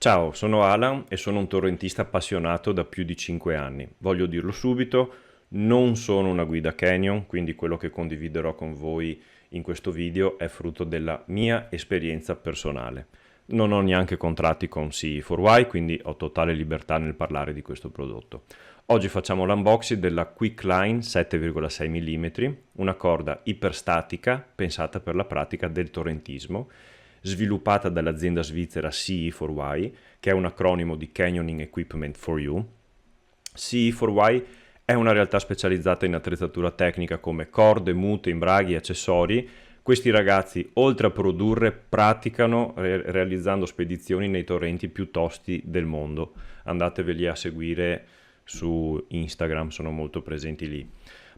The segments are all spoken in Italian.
Ciao, sono Alan e sono un torrentista appassionato da più di 5 anni. Voglio dirlo subito, non sono una guida Canyon, quindi quello che condividerò con voi in questo video è frutto della mia esperienza personale. Non ho neanche contratti con CE4Y, quindi ho totale libertà nel parlare di questo prodotto. Oggi facciamo l'unboxing della Quickline 7,6 mm, una corda iperstatica pensata per la pratica del torrentismo, sviluppata dall'azienda svizzera CE4Y, che è un acronimo di Canyoning Equipment for You. CE4Y è una realtà specializzata in attrezzatura tecnica come corde, mute, imbraghi e accessori. Questi ragazzi, oltre a produrre, praticano realizzando spedizioni nei torrenti più tosti del mondo. Andateveli a seguire su Instagram, sono molto presenti lì.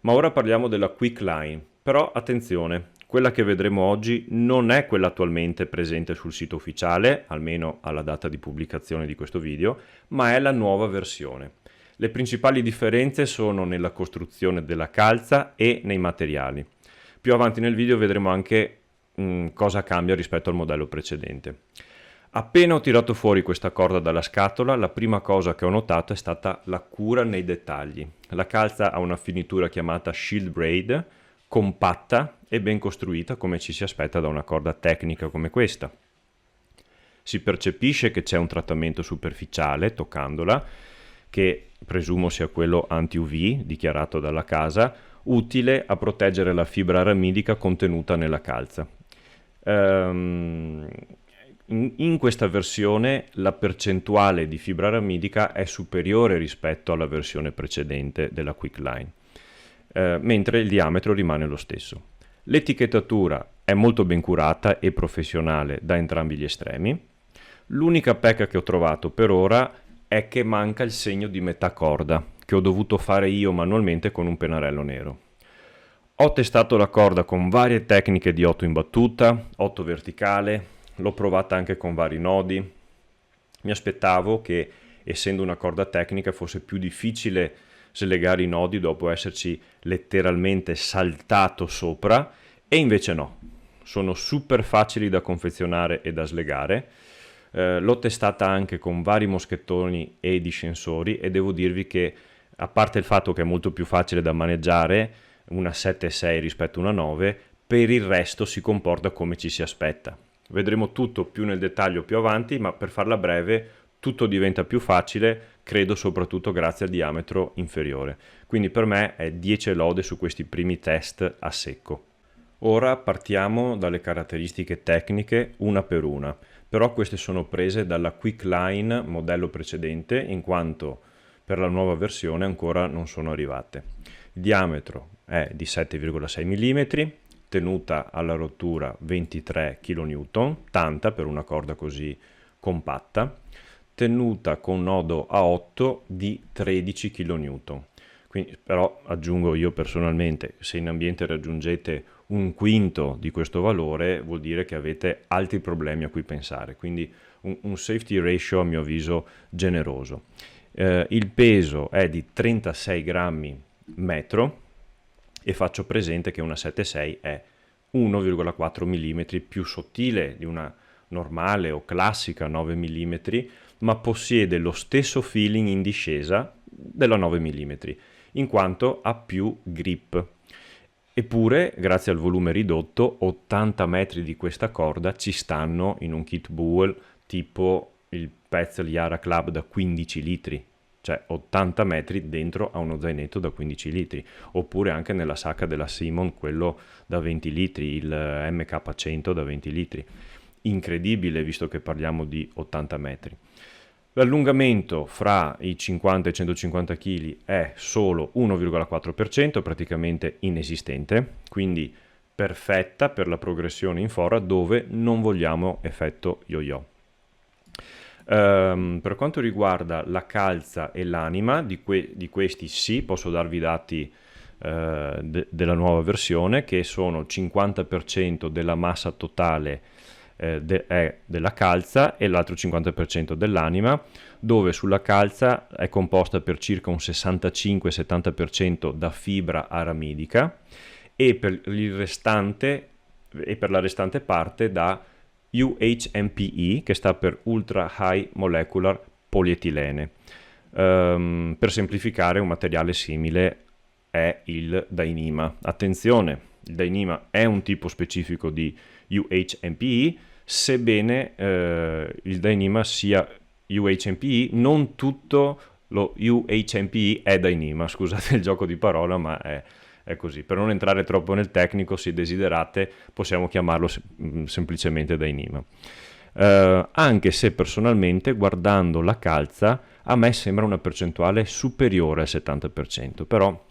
Ma ora parliamo della Quickline. Però attenzione, quella che vedremo oggi non è quella attualmente presente sul sito ufficiale, almeno alla data di pubblicazione di questo video, ma è la nuova versione. Le principali differenze sono nella costruzione della calza e nei materiali. Più avanti nel video vedremo anche cosa cambia rispetto al modello precedente. Appena ho tirato fuori questa corda dalla scatola, la prima cosa che ho notato è stata la cura nei dettagli. La calza ha una finitura chiamata shield braid, compatta e ben costruita come ci si aspetta da una corda tecnica come questa. Si percepisce che c'è un trattamento superficiale toccandola, che presumo sia quello anti-UV dichiarato dalla casa, utile a proteggere la fibra aramidica contenuta nella calza. In questa versione la percentuale di fibra aramidica è superiore rispetto alla versione precedente della Quickline, mentre il diametro rimane lo stesso. L'etichettatura è molto ben curata e professionale da entrambi gli estremi. L'unica pecca che ho trovato per ora è che manca il segno di metà corda, che ho dovuto fare io manualmente con un pennarello nero. Ho testato la corda con varie tecniche di 8 in battuta, 8 verticale, l'ho provata anche con vari nodi. Mi aspettavo che, essendo una corda tecnica, fosse più difficile slegare i nodi dopo esserci letteralmente saltato sopra, e invece no. Sono super facili da confezionare e da slegare. L'ho testata anche con vari moschettoni e distensori e devo dirvi che, a parte il fatto che è molto più facile da maneggiare una 7.6 rispetto a una 9, per il resto si comporta come ci si aspetta. Vedremo tutto più nel dettaglio più avanti, ma per farla breve tutto diventa più facile, credo soprattutto grazie al diametro inferiore. Quindi per me è 10 lode su questi primi test a secco. Ora partiamo dalle caratteristiche tecniche una per una, però queste sono prese dalla Quickline modello precedente, in quanto per la nuova versione ancora non sono arrivate. Il diametro è di 7,6 mm, tenuta alla rottura 23 kN, tanta per una corda così compatta, tenuta con nodo a 8 di 13 kN. Quindi, però aggiungo io personalmente, se in ambiente raggiungete un quinto di questo valore vuol dire che avete altri problemi a cui pensare, quindi un safety ratio a mio avviso generoso. Il peso è di 36 grammi metro e faccio presente che una 7.6 è 1,4 mm più sottile di una normale o classica 9 mm, ma possiede lo stesso feeling in discesa della 9 mm, in quanto ha più grip. Eppure, grazie al volume ridotto, 80 metri di questa corda ci stanno in un kit Buell tipo il Petzl Yara Club da 15 litri, cioè 80 metri dentro a uno zainetto da 15 litri, oppure anche nella sacca della Simon, quello da 20 litri, il MK100 da 20 litri. Incredibile, visto che parliamo di 80 metri. L'allungamento fra i 50 e i 150 kg è solo 1,4%, praticamente inesistente, quindi perfetta per la progressione in fora dove non vogliamo effetto yo-yo. Per quanto riguarda la calza e l'anima, di questi sì, posso darvi i dati della nuova versione, che sono il 50% della massa totale della calza e l'altro 50% dell'anima, dove sulla calza è composta per circa un 65-70% da fibra aramidica e per la restante parte da UHMPE, che sta per Ultra High Molecular Polietilene. Per semplificare, un materiale simile è il Dyneema. Attenzione, il Dyneema è un tipo specifico di UHMPE, sebbene il Dyneema sia UHMPE, non tutto lo UHMPE è Dyneema, scusate il gioco di parola, ma è così. Per non entrare troppo nel tecnico, se desiderate, possiamo chiamarlo semplicemente Dyneema. Anche se personalmente, guardando la calza, a me sembra una percentuale superiore al 70%, però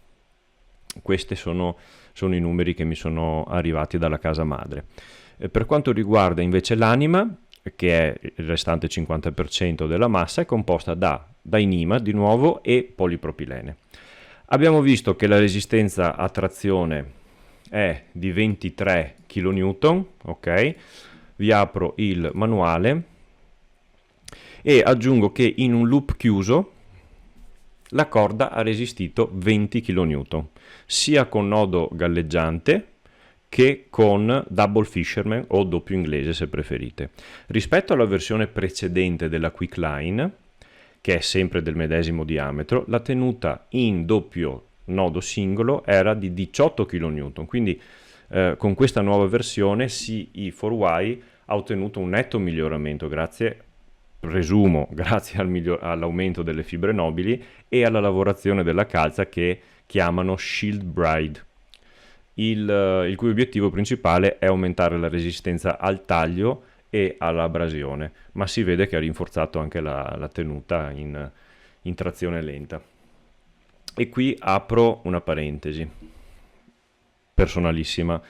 questi sono i numeri che mi sono arrivati dalla casa madre. Per quanto riguarda invece l'anima, che è il restante 50% della massa, è composta da Dyneema di nuovo e polipropilene. Abbiamo visto che la resistenza a trazione è di 23 kN, ok? Vi apro il manuale e aggiungo che in un loop chiuso la corda ha resistito 20 kN, sia con nodo galleggiante che con double fisherman o doppio inglese se preferite. Rispetto alla versione precedente della Quickline, che è sempre del medesimo diametro, la tenuta in doppio nodo singolo era di 18 kN, quindi con questa nuova versione CE4Y ha ottenuto un netto miglioramento presumo grazie all'aumento delle fibre nobili e alla lavorazione della calza che chiamano Shield Bride, il cui obiettivo principale è aumentare la resistenza al taglio e all'abrasione, ma si vede che ha rinforzato anche la tenuta in trazione lenta. E qui apro una parentesi personalissima.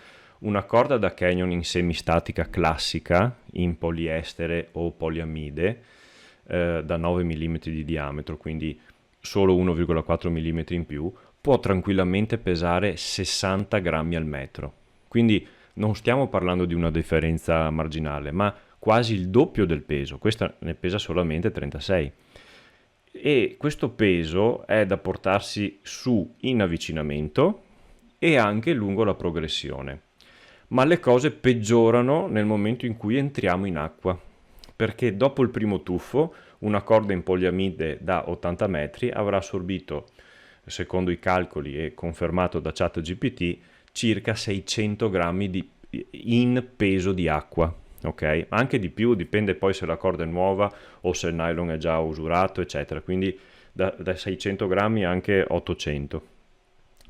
Una corda da canyon in semistatica classica, in poliestere o poliamide, da 9 mm di diametro, quindi solo 1,4 mm in più, può tranquillamente pesare 60 grammi al metro. Quindi non stiamo parlando di una differenza marginale, ma quasi il doppio del peso. Questa ne pesa solamente 36. E questo peso è da portarsi su in avvicinamento e anche lungo la progressione. Ma le cose peggiorano nel momento in cui entriamo in acqua, perché dopo il primo tuffo una corda in poliamide da 80 metri avrà assorbito, secondo i calcoli e confermato da ChatGPT, circa 600 grammi in peso di acqua. Ok? Anche di più, dipende poi se la corda è nuova o se il nylon è già usurato, eccetera. Quindi da 600 grammi anche 800.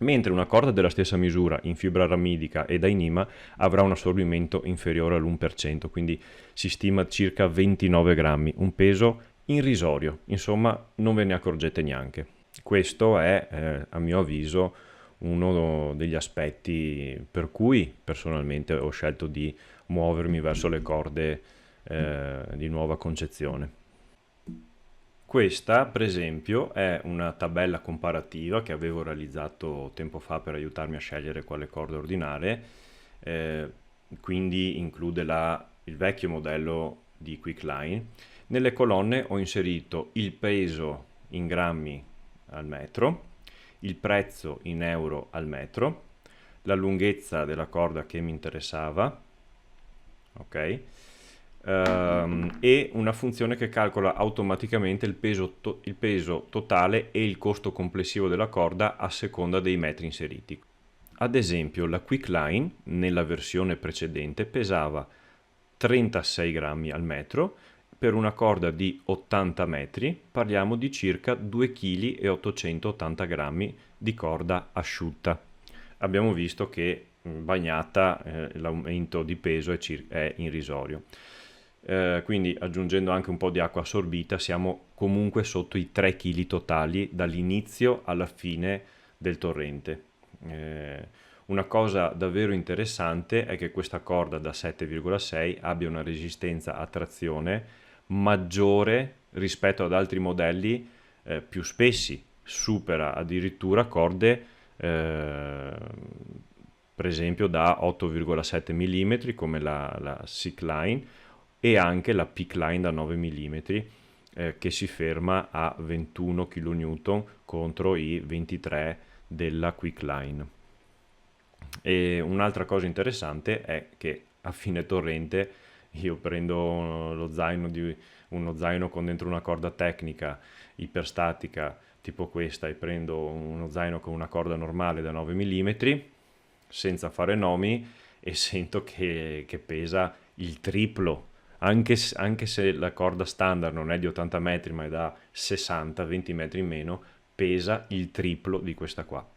Mentre una corda della stessa misura in fibra ramidica e Dyneema avrà un assorbimento inferiore all'1%, quindi si stima circa 29 grammi, un peso irrisorio, insomma non ve ne accorgete neanche. Questo è, a mio avviso, uno degli aspetti per cui personalmente ho scelto di muovermi verso le corde di nuova concezione. Questa, per esempio, è una tabella comparativa che avevo realizzato tempo fa per aiutarmi a scegliere quale corde ordinare, quindi include il vecchio modello di Quickline. Nelle colonne ho inserito il peso in grammi al metro, il prezzo in euro al metro, la lunghezza della corda che mi interessava, ok? E una funzione che calcola automaticamente il peso totale e il costo complessivo della corda a seconda dei metri inseriti. Ad esempio, la Quickline nella versione precedente pesava 36 grammi al metro. Per una corda di 80 metri parliamo di circa 2 kg e 880 grammi di corda asciutta. Abbiamo visto che bagnata l'aumento di peso è irrisorio. Quindi aggiungendo anche un po' di acqua assorbita siamo comunque sotto i 3 kg totali dall'inizio alla fine del torrente. Una cosa davvero interessante è che questa corda da 7,6 abbia una resistenza a trazione maggiore rispetto ad altri modelli più spessi, supera addirittura corde per esempio da 8,7 mm come la Sickline e anche la Peakline da 9 mm che si ferma a 21 kN contro i 23 della Quickline. E un'altra cosa interessante è che a fine torrente Io prendo uno zaino con dentro una corda tecnica iperstatica tipo questa e prendo uno zaino con una corda normale da 9 mm senza fare nomi e sento che pesa il triplo. Anche se la corda standard non è di 80 metri ma è da 60, 20 metri in meno, pesa il triplo di questa qua.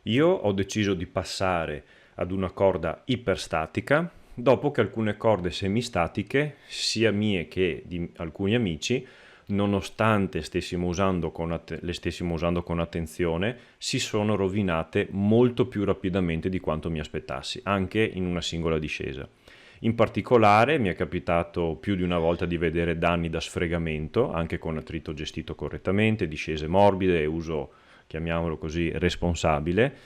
Io ho deciso di passare ad una corda iperstatica dopo che alcune corde semistatiche, sia mie che di alcuni amici, nonostante le stessimo usando con attenzione, si sono rovinate molto più rapidamente di quanto mi aspettassi, anche in una singola discesa. In particolare mi è capitato più di una volta di vedere danni da sfregamento, anche con attrito gestito correttamente, discese morbide e uso, chiamiamolo così, responsabile,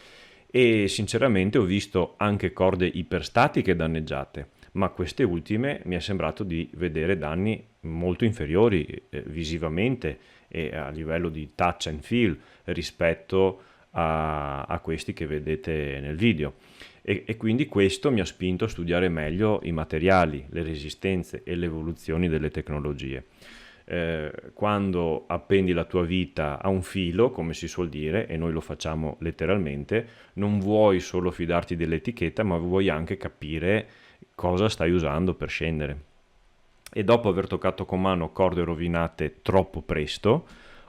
e sinceramente ho visto anche corde iperstatiche danneggiate, ma queste ultime mi è sembrato di vedere danni molto inferiori visivamente e a livello di touch and feel rispetto a questi che vedete nel video. E quindi questo mi ha spinto a studiare meglio i materiali, le resistenze e le evoluzioni delle tecnologie. Quando appendi la tua vita a un filo, come si suol dire, e noi lo facciamo letteralmente, non vuoi solo fidarti dell'etichetta, ma vuoi anche capire cosa stai usando per scendere. E dopo aver toccato con mano corde rovinate troppo presto,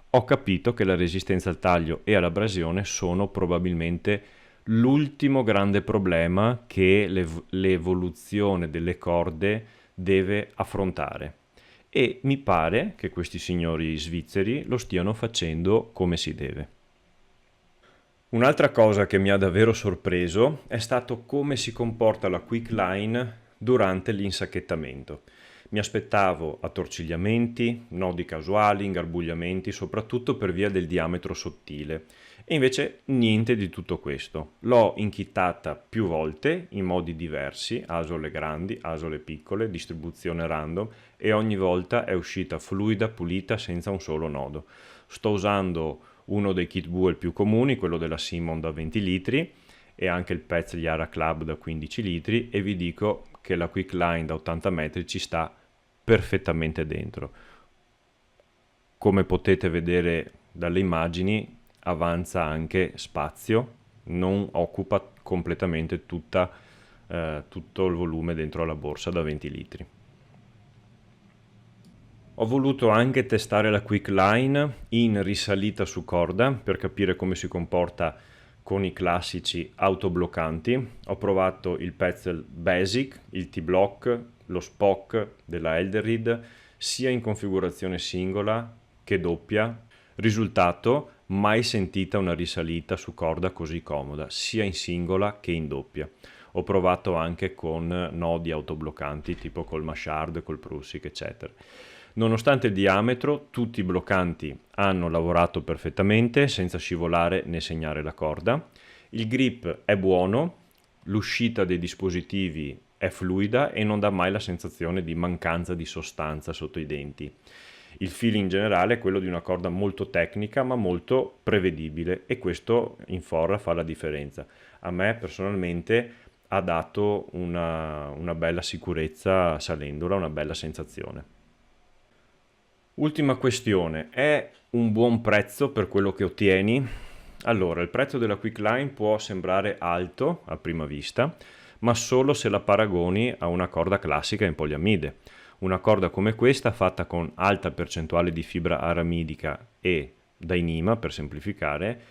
ho capito che la resistenza al taglio e all'abrasione sono probabilmente l'ultimo grande problema che l'evoluzione delle corde deve affrontare. E mi pare che questi signori svizzeri lo stiano facendo come si deve. Un'altra cosa che mi ha davvero sorpreso è stato come si comporta la quick line durante l'insacchettamento. Mi aspettavo attorcigliamenti, nodi casuali, ingarbugliamenti, soprattutto per via del diametro sottile. E invece niente di tutto questo. L'ho inchittata più volte in modi diversi, asole grandi, asole piccole, distribuzione random, e ogni volta è uscita fluida, pulita, senza un solo nodo. Sto usando uno dei kit Buell più comuni, quello della Simon da 20 litri, e anche il Pez Yara Club da 15 litri, e vi dico che la quick line da 80 metri ci sta perfettamente dentro. Come potete vedere dalle immagini, avanza anche spazio, non occupa completamente tutto il volume dentro la borsa da 20 litri. Ho voluto anche testare la quick line in risalita su corda per capire come si comporta con i classici autobloccanti. Ho provato il Petzl Basic, il T-Block, lo Spock della Elderrid, sia in configurazione singola che doppia. Risultato, mai sentita una risalita su corda così comoda, sia in singola che in doppia. Ho provato anche con nodi autobloccanti tipo col Machard, col Prussic, eccetera. Nonostante il diametro, tutti i bloccanti hanno lavorato perfettamente senza scivolare né segnare la corda. Il grip è buono, l'uscita dei dispositivi è fluida e non dà mai la sensazione di mancanza di sostanza sotto i denti. Il feeling in generale è quello di una corda molto tecnica ma molto prevedibile e questo in forra fa la differenza. A me personalmente ha dato una bella sicurezza salendola, una bella sensazione. Ultima questione, è un buon prezzo per quello che ottieni? Allora, il prezzo della quick line può sembrare alto a prima vista, ma solo se la paragoni a una corda classica in poliamide. Una corda come questa, fatta con alta percentuale di fibra aramidica e Dyneema, per semplificare,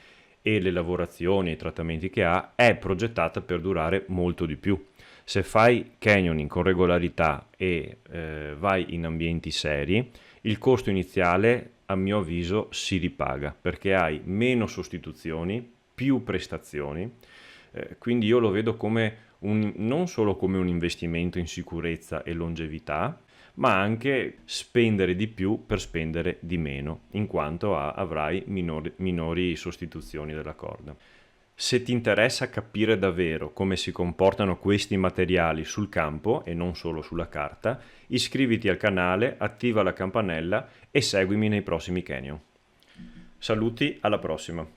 e le lavorazioni e i trattamenti che ha, è progettata per durare molto di più. Se fai canyoning con regolarità e vai in ambienti seri, il costo iniziale, a mio avviso, si ripaga perché hai meno sostituzioni, più prestazioni, quindi io lo vedo come non solo come un investimento in sicurezza e longevità, ma anche spendere di più per spendere di meno, in quanto avrai minori sostituzioni della corda. Se ti interessa capire davvero come si comportano questi materiali sul campo e non solo sulla carta, iscriviti al canale, attiva la campanella e seguimi nei prossimi Canyon. Saluti, alla prossima!